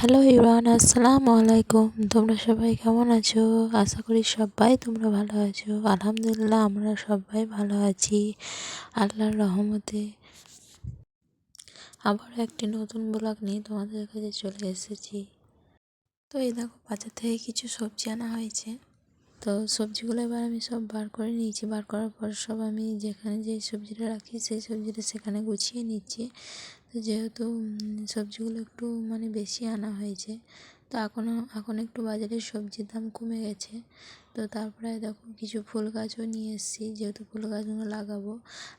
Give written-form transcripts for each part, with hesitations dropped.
Hello Imran, আসসালামু আলাইকুম। তোমরা সবাই কেমন আছো? আশা করি সবাই তোমরা ভালো আছো। আলহামদুলিল্লাহ, আমরা সবাই ভালো আছি আল্লাহর রহমতে। আবার একটি নতুন ব্লগ নিয়ে তোমাদের কাছে চলে এসেছি। তো এই দেখো, বাজার থেকে কিছু সবজি আনা হয়েছে। তো সবজিগুলো এবার আমি সব বার করে নিয়েছি। বার করার পর সব আমি যেখানে যে সবজিটা রাখি সেই সবজিটা সেখানে গুছিয়ে নিচ্ছি। তো যেহেতু সবজিগুলো একটু বেশি আনা হয়েছে, তো এখন একটু বাজারে সবজির দাম কমে গেছে। তো তারপরে দেখো কিছু ফুল গাছও নিয়ে এসেছি, যেহেতু ফুল গাছগুলো লাগাবো।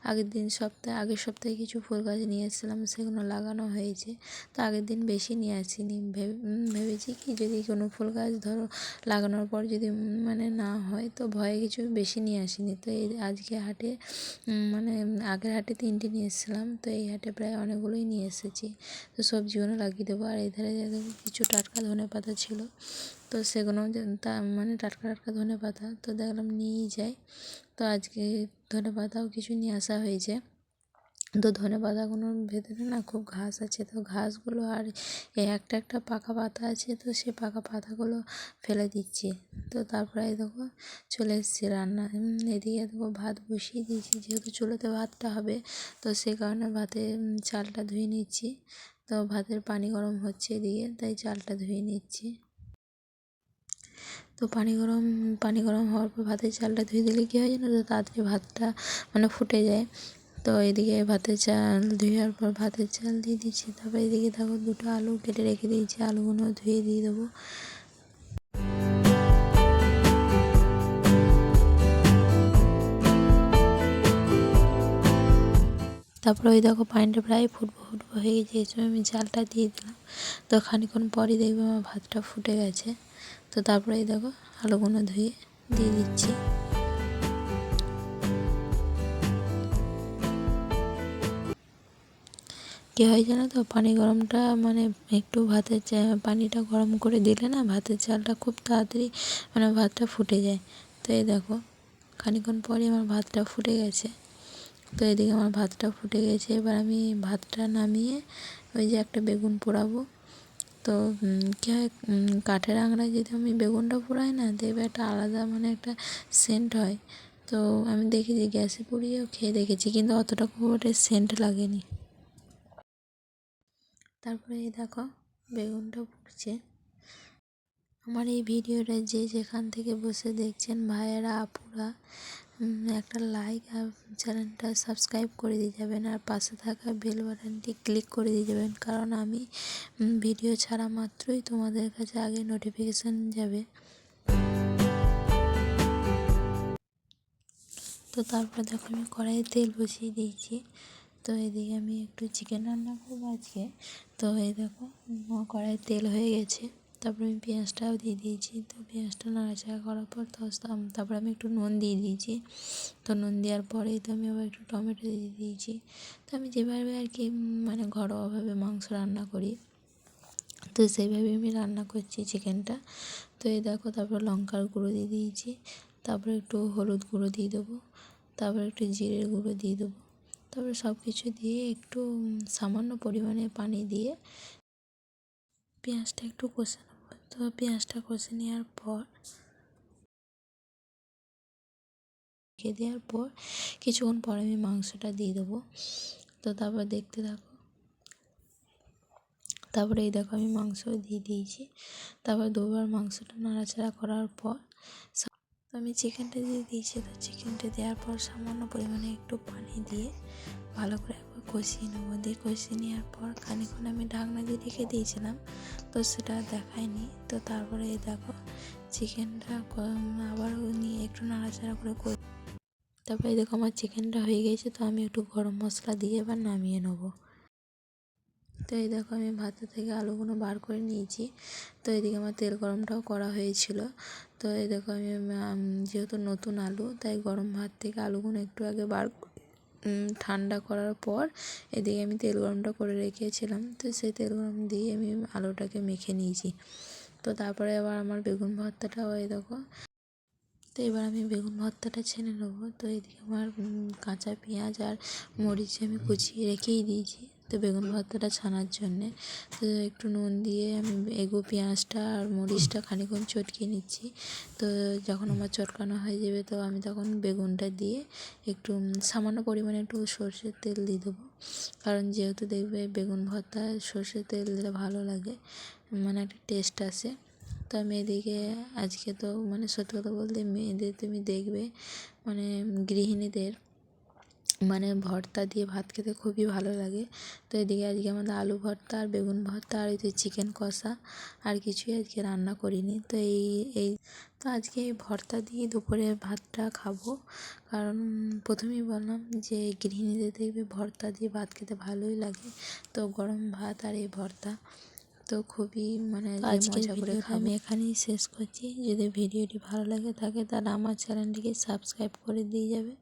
আগের সপ্তাহে কিছু ফুল গাছ নিয়ে এসেছিলাম, সেগুলো লাগানো হয়েছে। তো আগের দিন বেশি নিয়ে আসিনি, ভেবেছি কি যদি কোনো ফুল গাছ ধরো লাগানোর পর যদি না হয়, তো ভয়ে কিছু বেশি নিয়ে আসিনি। তো এই আজকে হাটে আগের হাটে 3টে নিয়ে এসেছিলাম, তো এই হাটে প্রায় অনেকগুলোই নিয়ে এসেছি। তো সবজিগুলো লাগিয়ে দেবো। আর এই ধারে কিছু টাটকা ধনেপাতা ছিল, তো সেগুলো টাটকা টাটকা ধনেপাতা, তো দেখলাম নিয়েই যাই। তো আজকে ধনেপাতাও কিছু নিয়ে আসা হয়েছে। তো ধনেপাতাগুলোর ভেতরে খুব ঘাস আছে, তো ঘাসগুলো আর একটা একটা পাকা পাতা আছে, তো সেই পাকা পাতাগুলো ফেলে দিচ্ছি। তো তারপরে দেখো চলে এসেছি রান্না। এদিকে দেখো ভাত বসিয়ে দিয়েছি, যেহেতু চুলোতে ভাতটা হবে, তো সেই কারণে চালটা ধুয়ে নিচ্ছি। তো ভাতের পানি গরম হচ্ছে এদিকে, তাই চালটা ধুয়ে নিচ্ছি। তো পানি গরম হওয়ার পর ভাতের চালটা ধুয়ে দিলে কী হয় জানো তো, তাড়াতাড়ি ভাতটা ফুটে যায়। তো এদিকে ভাতের চাল ধোয়ার পর ভাতের চাল দিয়ে দিচ্ছি। তারপর এদিকে দেখো 2টো আলু কেটে রেখে দিয়েছি, আলুগুলো ধুয়ে দিয়ে দেবো। তারপরে ওই দেখো পানিটা প্রায় ফুটবো হয়ে গেছে, এই সময় আমি চালটা দিয়ে দিলাম। তো খানিকক্ষণ পরই দেখবে আমার ভাতটা ফুটে গেছে। তো তারপরে এই দেখো আলুগুলো ধুয়ে দিয়ে দিচ্ছি। কী হয় জানো তো, পানি গরমটা একটু পানিটা গরম করে দিলে ভাতের চালটা খুব তাড়াতাড়ি ভাতটা ফুটে যায়। তো এই দেখো খানিকক্ষণ পরে আমার ভাতটা ফুটে গেছে। তো এদিকে আমার ভাতটা ফুটে গেছে, এবার আমি ভাতটা নামিয়ে ওই যে একটা বেগুন পোড়াবো। তো কী হয়, কাঠের আঙড়ায় যদি আমি বেগুনটা পোড়াই দেখবে একটা আলাদা একটা সেন্ট হয়। তো আমি দেখেছি, গ্যাসে পুড়িয়েও খেয়ে দেখেছি, কিন্তু অতটা খুব একটা সেন্ট লাগেনি। তারপরে এই দেখো বেগুনটা পুড়ছে। আমার এই ভিডিওটা যে যেখান থেকে বসে দেখছেন, ভাইয়েরা আপুরা, একটা লাইক আর চ্যানেলটা সাবস্ক্রাইব করে দিয়ে যাবেন, আর পাশে থাকা বেল বাটনটি ক্লিক করে দিয়ে যাবেন, কারণ আমি ভিডিও ছাড়া মাত্রই তোমাদের কাছে আগে নোটিফিকেশান যাবে। তো তারপর দেখো আমি কড়াইয়ে তেল বসিয়ে দিয়েছি। তো এদিকে আমি একটু চিকেন রান্না করবো আজকে। তো এই দেখো কড়াইয়ে তেল হয়ে গেছে, তারপরে আমি পেঁয়াজটাও দিয়ে দিয়েছি। তো পেঁয়াজটা নাড়াচাড়া করার পর তারপরে আমি একটু নুন দিয়ে দিয়েছি। তো নুন দেওয়ার পরেই তো আমি আবার একটু টমেটো দিয়ে দিয়েছি। তো আমি যেভাবে আর কি ঘরোয়াভাবে মাংস রান্না করি, তো সেইভাবে আমি রান্না করছি চিকেনটা। তো এই দেখো তারপর লঙ্কার গুঁড়ো দিয়ে দিয়েছি, তারপরে একটু হলুদ গুঁড়ো দিয়ে দেবো, তারপরে একটু জিরের গুঁড়ো দিয়ে দেবো। তারপরে সব কিছু দিয়ে একটু সামান্য পরিমাণে পানি দিয়ে পেঁয়াজটা একটু কষে নেবো। তো পেঁয়াজটা কষে নেওয়ার পর রেখে দেওয়ার পর কিছুক্ষণ পর আমি মাংসটা দিয়ে দেবো। তো তারপর দেখতে থাকো। তারপরে এই দেখো আমি মাংস দিয়ে দিয়েছি। তারপর দুবার মাংসটা নাড়াচাড়া করার পর তো আমি চিকেনটা দিয়ে দিয়েছি। তো চিকেনটা দেওয়ার পর সামান্য পরিমাণে একটু পানি দিয়ে ভালো করে একবার কষিয়ে নেবো। দিয়ে কষিয়ে নেওয়ার পর খানিকক্ষণ আমি ঢাকনা দিয়ে রেখে দিয়েছিলাম, তো সেটা দেখায়নি। তো তারপরে এই দেখো চিকেনটা আবারও নিয়ে একটু নাড়াচাড়া করে তারপরে দেখো আমার চিকেনটা হয়ে গেছে। তো আমি একটু গরম মশলা দিয়ে এবার নামিয়ে নেবো। তো এই দেখো আমি ভাত থেকে আলুগুলো বার করে নিয়েছি। তো এদিকে আমার তেল গরমটাও করা হয়েছিল। তো এই দেখো আমি যেহেতু নতুন আলু, তাই গরম ভাত থেকে আলুগুলো একটু আগে ঠান্ডা করার পর এদিকে আমি তেল গরমটা করে রেখেছিলাম। তো সেই তেল গরম দিয়ে আমি আলুটাকে মেখে নিয়েছি। তো তারপরে আবার আমার বেগুন ভর্তাটাও এই দেখো। তো এবার আমি বেগুন ভর্তাটা ছেড়ে নেবো। তো এদিকে আমার কাঁচা পেঁয়াজ আর মরিচ আমি কুচিয়ে রেখেই দিয়েছি। তো বেগুন ভর্তাটা ছানার জন্যে তো একটু নুন দিয়ে আমি পেঁয়াজটা আর মরিচটা খানিকক্ষণ চটকিয়ে নিচ্ছি। তো যখন আমার চটকানো হয়ে যাবে তো আমি তখন বেগুনটা দিয়ে একটু সামান্য পরিমাণে একটু সরষের তেল দিয়ে দেবো, কারণ যেহেতু দেখবে বেগুন ভর্তা সরষের তেল দিলে ভালো লাগে, মানে একটা টেস্ট আসে। তো আমি এদিকে আজকে তো মানে সত্যি কথা বলতে মেয়েদের তুমি দেখবে মানে গৃহিণীদের মানে ভর্তা দিয়ে ভাত খেতে খুবই ভালো লাগে। তো এদিকে আজকে আমাদের আলু ভর্তা আর বেগুন ভর্তা আর এই যে চিকেন কষা, আর কিছুই আজকে রান্না করিনি। তো এই তো আজকে এই ভর্তা দিয়ে দুপুরে ভাতটা খাবো, কারণ প্রথমেই বললাম যে গৃহিণীদের দেখবে ভর্তা দিয়ে ভাত খেতে ভালোই লাগে। তো গরম ভাত আর এই ভর্তা তো খুবই মানে আজকের মজা করে খাবো। আমি এখানেই শেষ করছি। যদি ভিডিওটি ভালো লাগে থাকে তাহলে আমার চ্যানেলটিকে সাবস্ক্রাইব করে দিয়ে যাবে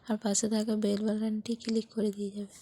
আর পাশে থাকা বেল বাটনটি ক্লিক করে দিয়ে যাবে।